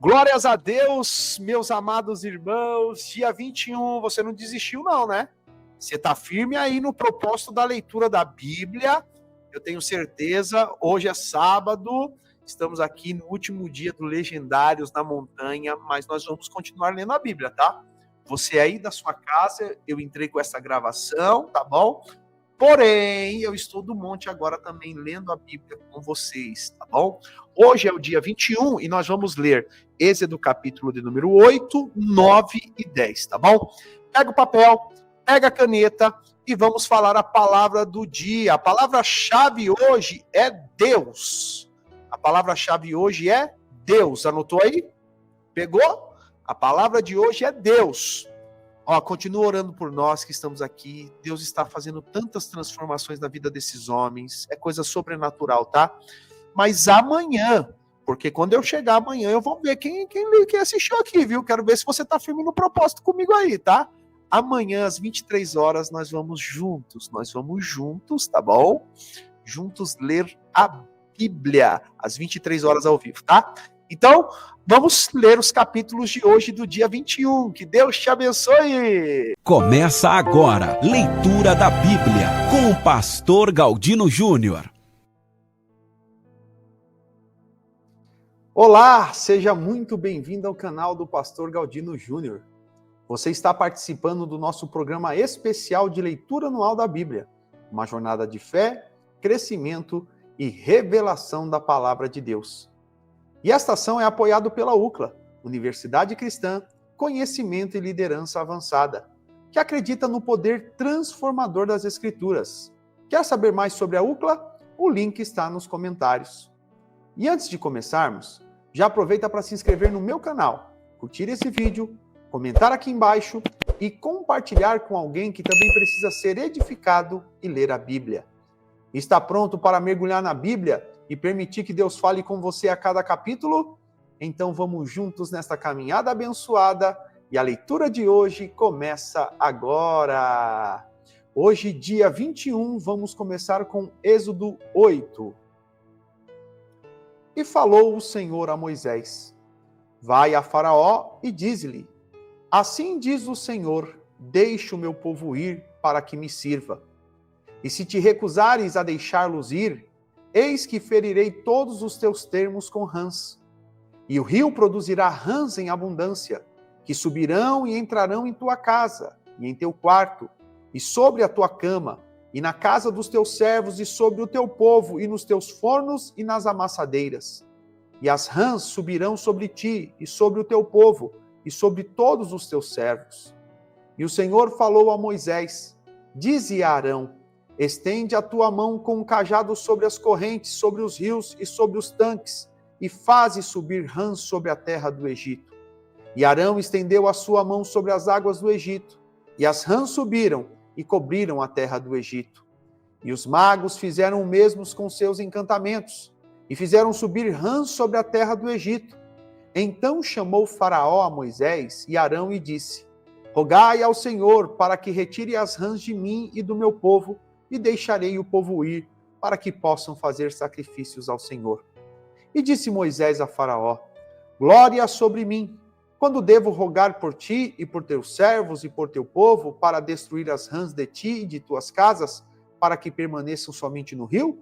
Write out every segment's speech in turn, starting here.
Glórias a Deus, meus amados irmãos. Dia 21, você não desistiu não, né? Você está firme aí no propósito da leitura da Bíblia. Eu tenho certeza, hoje é sábado, estamos aqui no último dia do Legendários na Montanha, mas nós vamos continuar lendo a Bíblia, tá? Você aí da sua casa, eu entrei com essa gravação, tá bom? Porém, eu estou do monte agora também lendo a Bíblia com vocês, tá bom? Hoje é o dia 21 e nós vamos ler Êxodo capítulo de número 8, 9 e 10, tá bom? Pega o papel, pega a caneta e vamos falar a palavra do dia. A palavra-chave hoje é Deus. A palavra-chave hoje é Deus. Anotou aí? Pegou? A palavra de hoje é Deus. Ó, continua orando por nós que estamos aqui. Deus está fazendo tantas transformações na vida desses homens. É coisa sobrenatural, tá? Mas amanhã, porque quando eu chegar amanhã, eu vou ver quem assistiu aqui, viu? Quero ver se você tá firme no propósito comigo aí, tá? Amanhã, às 23 horas, nós vamos juntos, tá bom? Juntos ler a Bíblia, às 23 horas ao vivo, tá? Então, vamos ler os capítulos de hoje do dia 21. Que Deus te abençoe! Começa agora, leitura da Bíblia, com o pastor Galdino Júnior. Olá, seja muito bem-vindo ao canal do pastor Galdino Júnior. Você está participando do nosso programa especial de leitura anual da Bíblia, uma jornada de fé, crescimento e revelação da palavra de Deus. E esta ação é apoiada pela UCLA, Universidade Cristã, Conhecimento e Liderança Avançada, que acredita no poder transformador das Escrituras. Quer saber mais sobre a UCLA? O link está nos comentários. E antes de começarmos, já aproveita para se inscrever no meu canal, curtir esse vídeo, comentar aqui embaixo e compartilhar com alguém que também precisa ser edificado e ler a Bíblia. Está pronto para mergulhar na Bíblia e permitir que Deus fale com você a cada capítulo? Então vamos juntos nesta caminhada abençoada e a leitura de hoje começa agora. Hoje, dia 21, vamos começar com Êxodo 8. E falou o Senhor a Moisés: Vai a Faraó e diz-lhe: Assim diz o Senhor, deixe o meu povo ir para que me sirva. E se te recusares a deixá-los ir, eis que ferirei todos os teus termos com rãs. E o rio produzirá rãs em abundância, que subirão e entrarão em tua casa, e em teu quarto, e sobre a tua cama, e na casa dos teus servos, e sobre o teu povo, e nos teus fornos e nas amassadeiras. E as rãs subirão sobre ti, e sobre o teu povo, e sobre todos os teus servos. E o Senhor falou a Moisés: Dize a Arão: Estende a tua mão com um cajado sobre as correntes, sobre os rios e sobre os tanques, e faze subir rãs sobre a terra do Egito. E Arão estendeu a sua mão sobre as águas do Egito, e as rãs subiram e cobriram a terra do Egito. E os magos fizeram o mesmo com seus encantamentos, e fizeram subir rãs sobre a terra do Egito. Então chamou Faraó a Moisés e Arão e disse: Rogai ao Senhor para que retire as rãs de mim e do meu povo, e deixarei o povo ir, para que possam fazer sacrifícios ao Senhor. E disse Moisés a Faraó: Glória sobre mim, quando devo rogar por ti e por teus servos e por teu povo, para destruir as rãs de ti e de tuas casas, para que permaneçam somente no rio?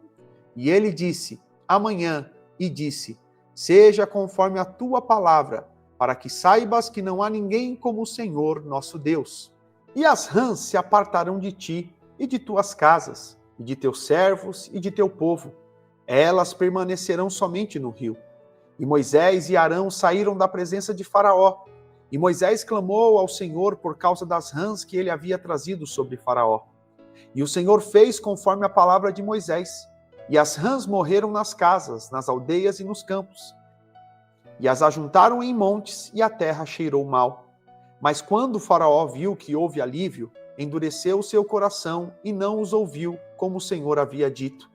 E ele disse: Amanhã, e disse: Seja conforme a tua palavra, para que saibas que não há ninguém como o Senhor nosso Deus. E as rãs se apartarão de ti, e de tuas casas, e de teus servos, e de teu povo. Elas permanecerão somente no rio. E Moisés e Arão saíram da presença de Faraó. E Moisés clamou ao Senhor por causa das rãs que ele havia trazido sobre Faraó. E o Senhor fez conforme a palavra de Moisés. E as rãs morreram nas casas, nas aldeias e nos campos. E as ajuntaram em montes, e a terra cheirou mal. Mas quando o Faraó viu que houve alívio, endureceu o seu coração e não os ouviu, como o Senhor havia dito.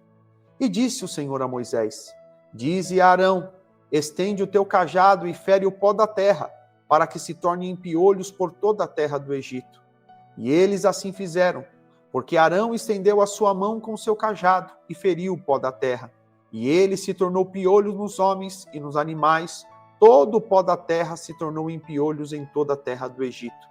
E disse o Senhor a Moisés: Dize a Arão: Estende o teu cajado e fere o pó da terra, para que se torne em piolhos por toda a terra do Egito. E eles assim fizeram, porque Arão estendeu a sua mão com o seu cajado e feriu o pó da terra. E ele se tornou piolho nos homens e nos animais, todo o pó da terra se tornou em piolhos em toda a terra do Egito.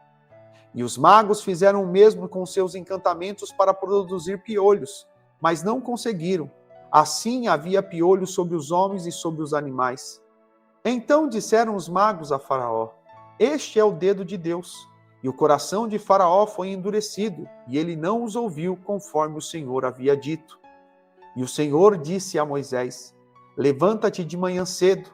E os magos fizeram o mesmo com seus encantamentos para produzir piolhos, mas não conseguiram. Assim havia piolhos sobre os homens e sobre os animais. Então disseram os magos a Faraó: Este é o dedo de Deus. E o coração de Faraó foi endurecido, e ele não os ouviu, conforme o Senhor havia dito. E o Senhor disse a Moisés: Levanta-te de manhã cedo,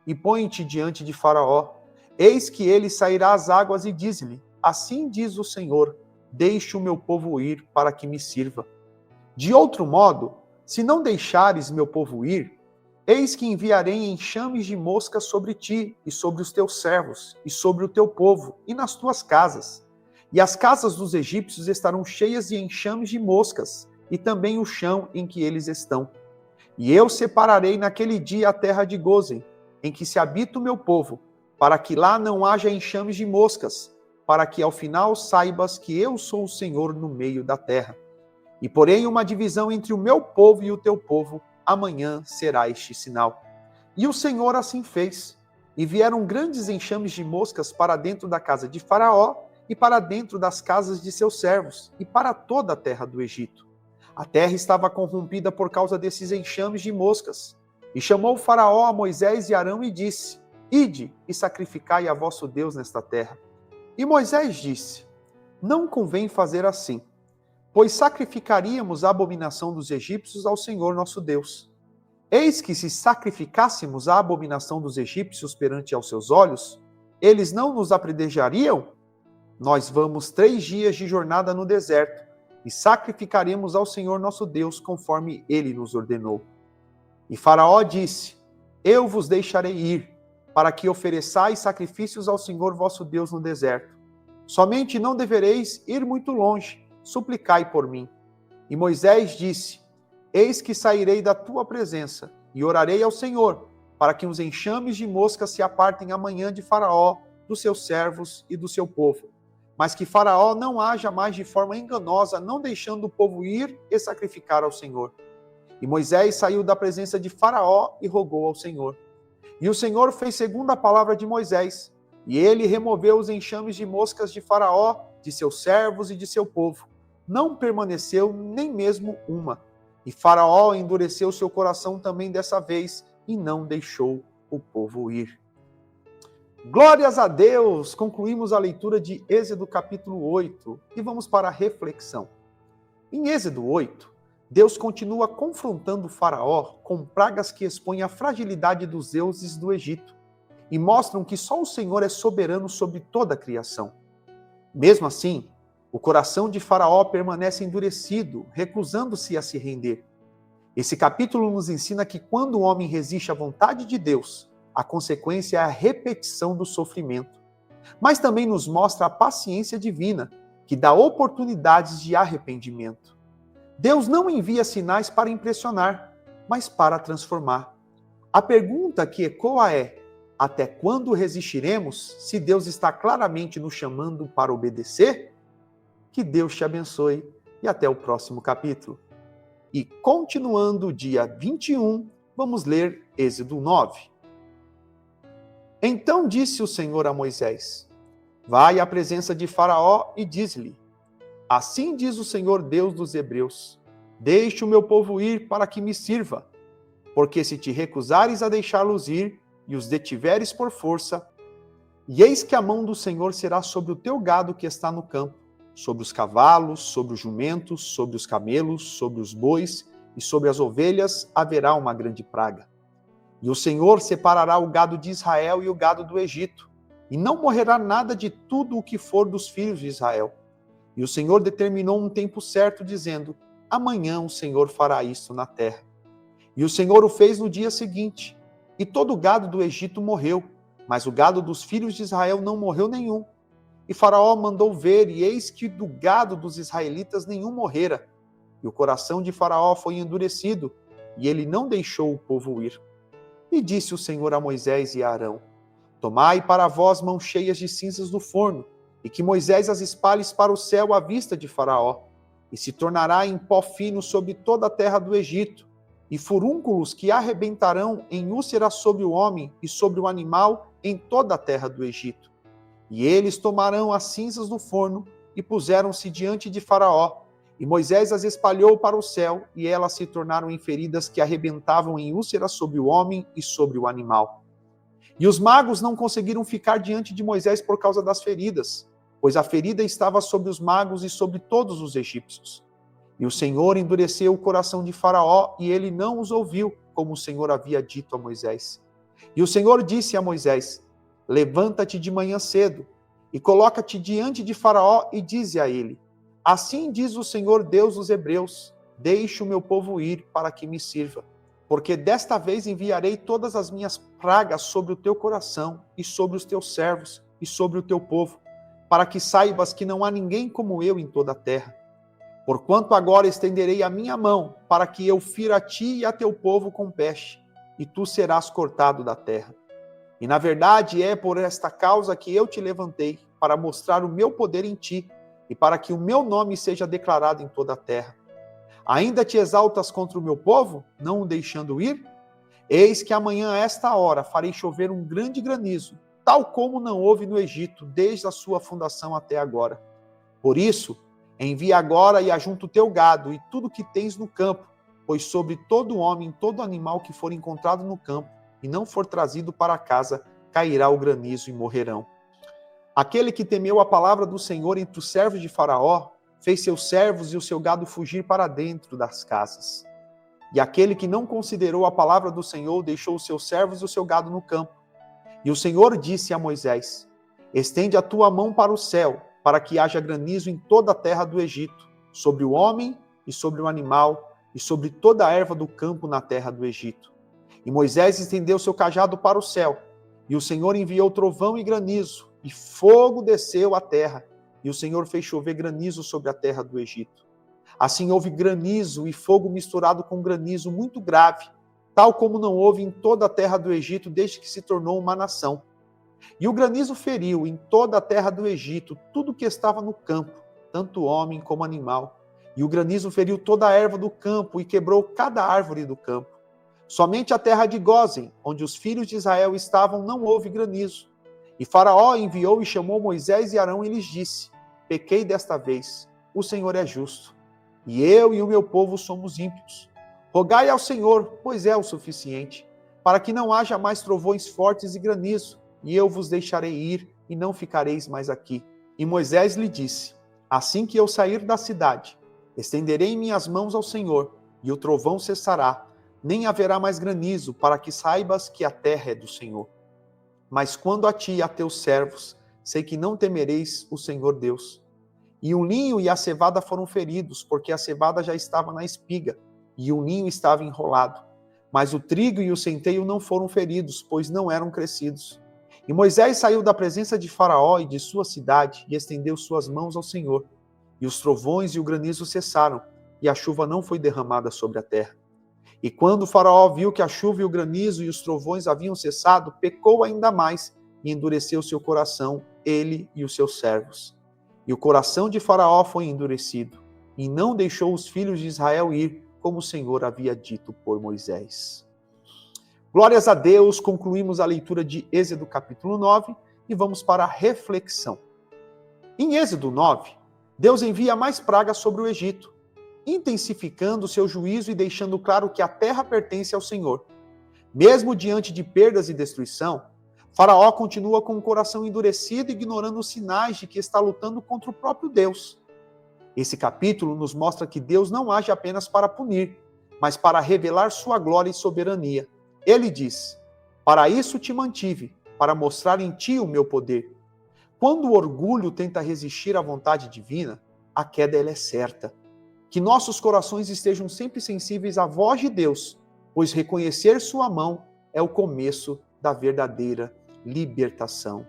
e põe-te diante de Faraó. Eis que ele sairá às águas e diz-lhe: Assim diz o Senhor, deixe o meu povo ir, para que me sirva. De outro modo, se não deixares meu povo ir, eis que enviarei enxames de moscas sobre ti, e sobre os teus servos, e sobre o teu povo, e nas tuas casas. E as casas dos egípcios estarão cheias de enxames de moscas, e também o chão em que eles estão. E eu separarei naquele dia a terra de Gósen, em que se habita o meu povo, para que lá não haja enxames de moscas, para que ao final saibas que eu sou o Senhor no meio da terra. E porém uma divisão entre o meu povo e o teu povo, amanhã será este sinal. E o Senhor assim fez. E vieram grandes enxames de moscas para dentro da casa de Faraó, e para dentro das casas de seus servos, e para toda a terra do Egito. A terra estava corrompida por causa desses enxames de moscas. E chamou Faraó a Moisés e Arão e disse: Ide e sacrificai a vosso Deus nesta terra. E Moisés disse: Não convém fazer assim, pois sacrificaríamos a abominação dos egípcios ao Senhor nosso Deus. Eis que se sacrificássemos a abominação dos egípcios perante aos seus olhos, eles não nos apredejariam? Nós vamos 3 dias de jornada no deserto, e sacrificaremos ao Senhor nosso Deus, conforme ele nos ordenou. E Faraó disse: Eu vos deixarei ir, para que ofereçais sacrifícios ao Senhor vosso Deus no deserto. Somente não devereis ir muito longe, suplicai por mim. E Moisés disse: Eis que sairei da tua presença, e orarei ao Senhor, para que os enxames de moscas se apartem amanhã de Faraó, dos seus servos e do seu povo. Mas que Faraó não haja mais de forma enganosa, não deixando o povo ir e sacrificar ao Senhor. E Moisés saiu da presença de Faraó e rogou ao Senhor. E o Senhor fez segundo a palavra de Moisés, e ele removeu os enxames de moscas de Faraó, de seus servos e de seu povo. Não permaneceu nem mesmo uma. E Faraó endureceu seu coração também dessa vez, e não deixou o povo ir. Glórias a Deus! Concluímos a leitura de Êxodo capítulo 8, e vamos para a reflexão. Em Êxodo 8, Deus continua confrontando Faraó com pragas que expõem a fragilidade dos deuses do Egito e mostram que só o Senhor é soberano sobre toda a criação. Mesmo assim, o coração de Faraó permanece endurecido, recusando-se a se render. Esse capítulo nos ensina que quando o homem resiste à vontade de Deus, a consequência é a repetição do sofrimento. Mas também nos mostra a paciência divina, que dá oportunidades de arrependimento. Deus não envia sinais para impressionar, mas para transformar. A pergunta que ecoa é: até quando resistiremos se Deus está claramente nos chamando para obedecer? Que Deus te abençoe e até o próximo capítulo. E continuando o dia 21, vamos ler Êxodo 9. Então disse o Senhor a Moisés: Vai à presença de Faraó e diz-lhe: Assim diz o Senhor Deus dos Hebreus: Deixe o meu povo ir para que me sirva. Porque se te recusares a deixá-los ir e os detiveres por força, e eis que a mão do Senhor será sobre o teu gado que está no campo, sobre os cavalos, sobre os jumentos, sobre os camelos, sobre os bois e sobre as ovelhas haverá uma grande praga. E o Senhor separará o gado de Israel e o gado do Egito, e não morrerá nada de tudo o que for dos filhos de Israel. E o Senhor determinou um tempo certo, dizendo: Amanhã o Senhor fará isto na terra. E o Senhor o fez no dia seguinte, e todo o gado do Egito morreu, mas o gado dos filhos de Israel não morreu nenhum. E Faraó mandou ver, e eis que do gado dos israelitas nenhum morrera. E o coração de Faraó foi endurecido, e ele não deixou o povo ir. E disse o Senhor a Moisés e a Arão: Tomai para vós mãos cheias de cinzas do forno, e que Moisés as espalhe para o céu à vista de Faraó, e se tornará em pó fino sobre toda a terra do Egito, e furúnculos que arrebentarão em úlceras sobre o homem e sobre o animal em toda a terra do Egito. E eles tomarão as cinzas do forno e puseram-se diante de Faraó. E Moisés as espalhou para o céu, e elas se tornaram em feridas que arrebentavam em úlceras sobre o homem e sobre o animal. E os magos não conseguiram ficar diante de Moisés por causa das feridas, pois a ferida estava sobre os magos e sobre todos os egípcios. E o Senhor endureceu o coração de Faraó, e ele não os ouviu, como o Senhor havia dito a Moisés. E o Senhor disse a Moisés: levanta-te de manhã cedo, e coloca-te diante de Faraó, e dize a ele: assim diz o Senhor Deus dos Hebreus, deixe o meu povo ir para que me sirva, porque desta vez enviarei todas as minhas pragas sobre o teu coração, e sobre os teus servos, e sobre o teu povo, para que saibas que não há ninguém como eu em toda a terra. Porquanto agora estenderei a minha mão, para que eu fira a ti e a teu povo com peste, e tu serás cortado da terra. E na verdade é por esta causa que eu te levantei, para mostrar o meu poder em ti, e para que o meu nome seja declarado em toda a terra. Ainda te exaltas contra o meu povo, não o deixando ir? Eis que amanhã a esta hora farei chover um grande granizo, tal como não houve no Egito, desde a sua fundação até agora. Por isso, envia agora e ajunta o teu gado e tudo que tens no campo, pois sobre todo homem, todo animal que for encontrado no campo e não for trazido para casa, cairá o granizo e morrerão. Aquele que temeu a palavra do Senhor entre os servos de Faraó, fez seus servos e o seu gado fugir para dentro das casas. E aquele que não considerou a palavra do Senhor, deixou os seus servos e o seu gado no campo. E o Senhor disse a Moisés: estende a tua mão para o céu, para que haja granizo em toda a terra do Egito, sobre o homem e sobre o animal, e sobre toda a erva do campo na terra do Egito. E Moisés estendeu seu cajado para o céu, e o Senhor enviou trovão e granizo, e fogo desceu à terra, e o Senhor fez chover granizo sobre a terra do Egito. Assim houve granizo e fogo misturado com granizo muito grave, tal como não houve em toda a terra do Egito desde que se tornou uma nação. E o granizo feriu em toda a terra do Egito tudo que estava no campo, tanto homem como animal. E o granizo feriu toda a erva do campo e quebrou cada árvore do campo. Somente a terra de Gósen, onde os filhos de Israel estavam, não houve granizo. E Faraó enviou e chamou Moisés e Arão e lhes disse: pequei desta vez, o Senhor é justo, e eu e o meu povo somos ímpios. Rogai ao Senhor, pois é o suficiente, para que não haja mais trovões fortes e granizo, e eu vos deixarei ir, e não ficareis mais aqui. E Moisés lhe disse: assim que eu sair da cidade, estenderei minhas mãos ao Senhor, e o trovão cessará, nem haverá mais granizo, para que saibas que a terra é do Senhor. Mas quando a ti e a teus servos, sei que não temereis o Senhor Deus. E o linho e a cevada foram feridos, porque a cevada já estava na espiga, e o ninho estava enrolado. Mas o trigo e o centeio não foram feridos, pois não eram crescidos. E Moisés saiu da presença de Faraó e de sua cidade, e estendeu suas mãos ao Senhor. E os trovões e o granizo cessaram, e a chuva não foi derramada sobre a terra. E quando Faraó viu que a chuva e o granizo e os trovões haviam cessado, pecou ainda mais, e endureceu seu coração, ele e os seus servos. E o coração de Faraó foi endurecido, e não deixou os filhos de Israel ir, como o Senhor havia dito por Moisés. Glórias a Deus, concluímos a leitura de Êxodo capítulo 9 e vamos para a reflexão. Em Êxodo 9, Deus envia mais pragas sobre o Egito, intensificando seu juízo e deixando claro que a terra pertence ao Senhor. Mesmo diante de perdas e destruição, Faraó continua com o coração endurecido, ignorando os sinais de que está lutando contra o próprio Deus. Esse capítulo nos mostra que Deus não age apenas para punir, mas para revelar sua glória e soberania. Ele diz: para isso te mantive, para mostrar em ti o meu poder. Quando o orgulho tenta resistir à vontade divina, a queda ela é certa. Que nossos corações estejam sempre sensíveis à voz de Deus, pois reconhecer sua mão é o começo da verdadeira libertação.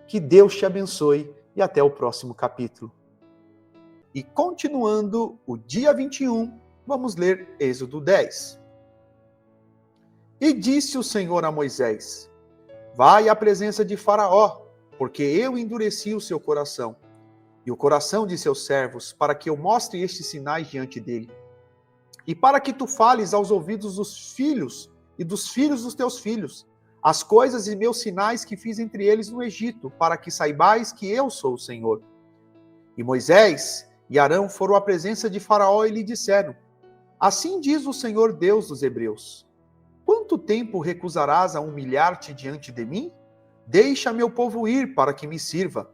Que Deus te abençoe e até o próximo capítulo. E continuando o dia 21, vamos ler Êxodo 10. E disse o Senhor a Moisés: vai à presença de Faraó, porque eu endureci o seu coração e o coração de seus servos, para que eu mostre estes sinais diante dele. e para que tu fales aos ouvidos dos filhos e dos filhos dos teus filhos, as coisas e meus sinais que fiz entre eles no Egito, para que saibais que eu sou o Senhor. E Moisés e Arão foram à presença de Faraó e lhe disseram: assim diz o Senhor Deus dos Hebreus: quanto tempo recusarás a humilhar-te diante de mim? Deixa meu povo ir para que me sirva.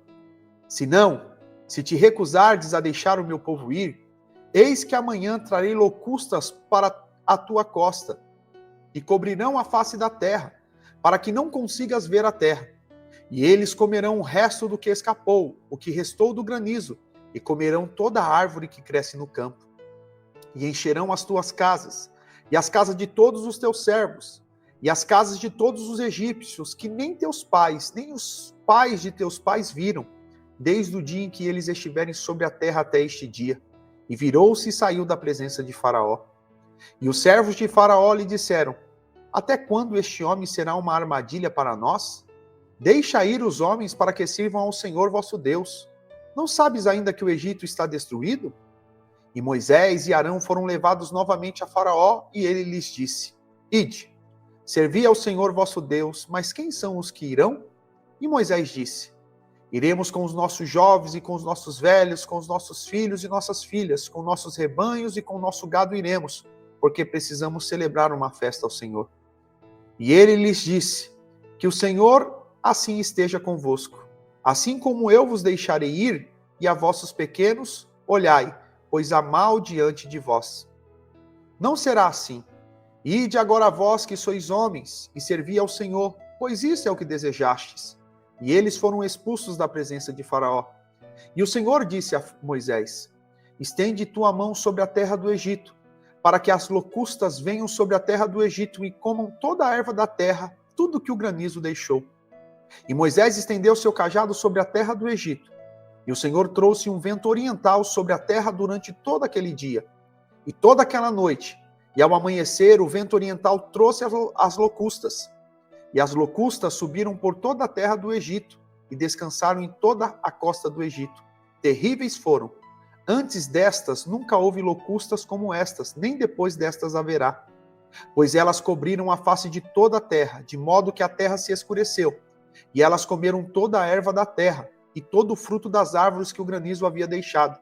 Se não, se te recusardes a deixar o meu povo ir, eis que amanhã trarei locustas para a tua costa, e cobrirão a face da terra, para que não consigas ver a terra. E eles comerão o resto do que escapou, o que restou do granizo, e comerão toda a árvore que cresce no campo. E encherão as tuas casas, e as casas de todos os teus servos, e as casas de todos os egípcios, que nem teus pais, nem os pais de teus pais viram, desde o dia em que eles estiverem sobre a terra até este dia. E virou-se e saiu da presença de Faraó. E os servos de Faraó lhe disseram: até quando este homem será uma armadilha para nós? Deixa ir os homens para que sirvam ao Senhor vosso Deus. Não sabes ainda que o Egito está destruído? E Moisés e Arão foram levados novamente a Faraó, e ele lhes disse: ide, servi ao Senhor vosso Deus, mas quem são os que irão? E Moisés disse: iremos com os nossos jovens e com os nossos velhos, com os nossos filhos e nossas filhas, com nossos rebanhos e com o nosso gado iremos, porque precisamos celebrar uma festa ao Senhor. E ele lhes disse: que o Senhor assim esteja convosco. Assim como eu vos deixarei ir, e a vossos pequenos, olhai, pois há mal diante de vós. Não será assim. Ide agora vós que sois homens, e servi ao Senhor, pois isso é o que desejastes. E eles foram expulsos da presença de Faraó. E o Senhor disse a Moisés: estende tua mão sobre a terra do Egito, para que as locustas venham sobre a terra do Egito e comam toda a erva da terra, tudo que o granizo deixou. E Moisés estendeu seu cajado sobre a terra do Egito. E o Senhor trouxe um vento oriental sobre a terra durante todo aquele dia e toda aquela noite. E ao amanhecer, o vento oriental trouxe as locustas. E as locustas subiram por toda a terra do Egito e descansaram em toda a costa do Egito. Terríveis foram. Antes destas, nunca houve locustas como estas, nem depois destas haverá. Pois elas cobriram a face de toda a terra, de modo que a terra se escureceu. E elas comeram toda a erva da terra, e todo o fruto das árvores que o granizo havia deixado.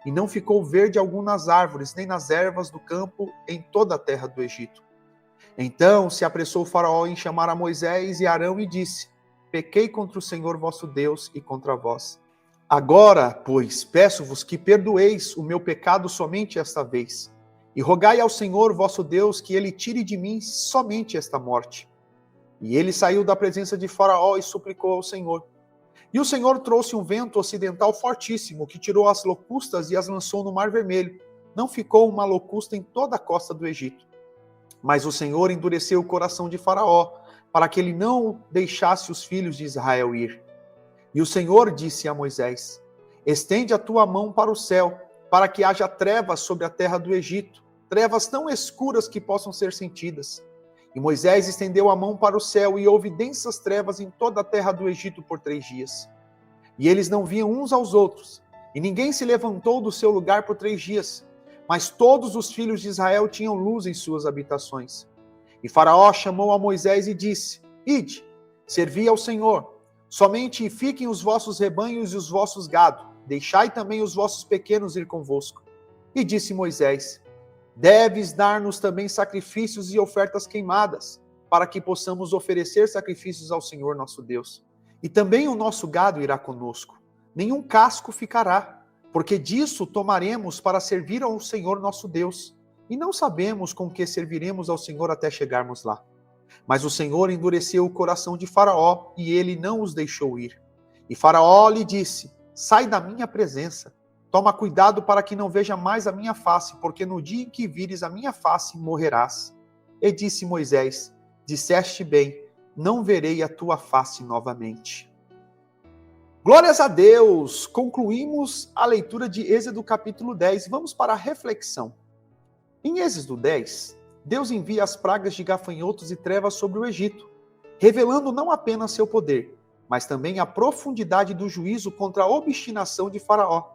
E não ficou verde algum nas árvores, nem nas ervas do campo, em toda a terra do Egito. Então se apressou o Faraó em chamar a Moisés e Arão e disse: pequei contra o Senhor vosso Deus e contra vós. Agora, pois, peço-vos que perdoeis o meu pecado somente esta vez, e rogai ao Senhor vosso Deus que ele tire de mim somente esta morte. E ele saiu da presença de Faraó e suplicou ao Senhor. E o Senhor trouxe um vento ocidental fortíssimo, que tirou as locustas e as lançou no Mar Vermelho. Não ficou uma locusta em toda a costa do Egito. Mas o Senhor endureceu o coração de Faraó, para que ele não deixasse os filhos de Israel ir. E o Senhor disse a Moisés: estende a tua mão para o céu, para que haja trevas sobre a terra do Egito, trevas tão escuras que possam ser sentidas. E Moisés estendeu a mão para o céu, e houve densas trevas em toda a terra do Egito por 3 dias. E eles não viam uns aos outros, e ninguém se levantou do seu lugar por 3 dias. Mas todos os filhos de Israel tinham luz em suas habitações. E Faraó chamou a Moisés e disse: ide, servi ao Senhor, somente fiquem os vossos rebanhos e os vossos gado, deixai também os vossos pequenos ir convosco. E disse Moisés: deves dar-nos também sacrifícios e ofertas queimadas, para que possamos oferecer sacrifícios ao Senhor nosso Deus. E também o nosso gado irá conosco, nenhum casco ficará, porque disso tomaremos para servir ao Senhor nosso Deus, e não sabemos com que serviremos ao Senhor até chegarmos lá. Mas o Senhor endureceu o coração de Faraó, e ele não os deixou ir. E Faraó lhe disse: sai da minha presença, toma cuidado para que não veja mais a minha face, porque no dia em que vires a minha face, morrerás. E disse Moisés: disseste bem, não verei a tua face novamente. Glórias a Deus! Concluímos a leitura de Êxodo capítulo 10. Vamos para a reflexão. Em Êxodo 10, Deus envia as pragas de gafanhotos e trevas sobre o Egito, revelando não apenas seu poder, mas também a profundidade do juízo contra a obstinação de Faraó.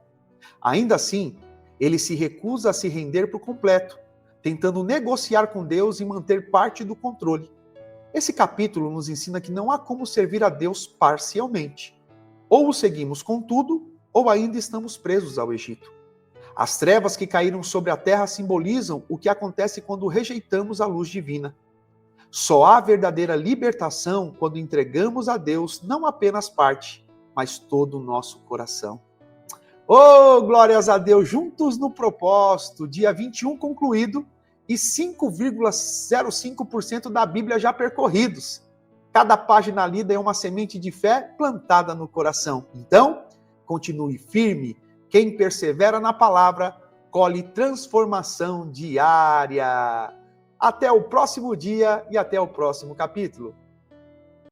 Ainda assim, ele se recusa a se render por completo, tentando negociar com Deus e manter parte do controle. Esse capítulo nos ensina que não há como servir a Deus parcialmente. Ou o seguimos com tudo, ou ainda estamos presos ao Egito. As trevas que caíram sobre a terra simbolizam o que acontece quando rejeitamos a luz divina. Só há verdadeira libertação quando entregamos a Deus não apenas parte, mas todo o nosso coração. Oh, glórias a Deus! Juntos no propósito, dia 21 concluído e 5,05% da Bíblia já percorridos. Cada página lida é uma semente de fé plantada no coração. Então, continue firme. Quem persevera na palavra, colhe transformação diária. Até o próximo dia e até o próximo capítulo.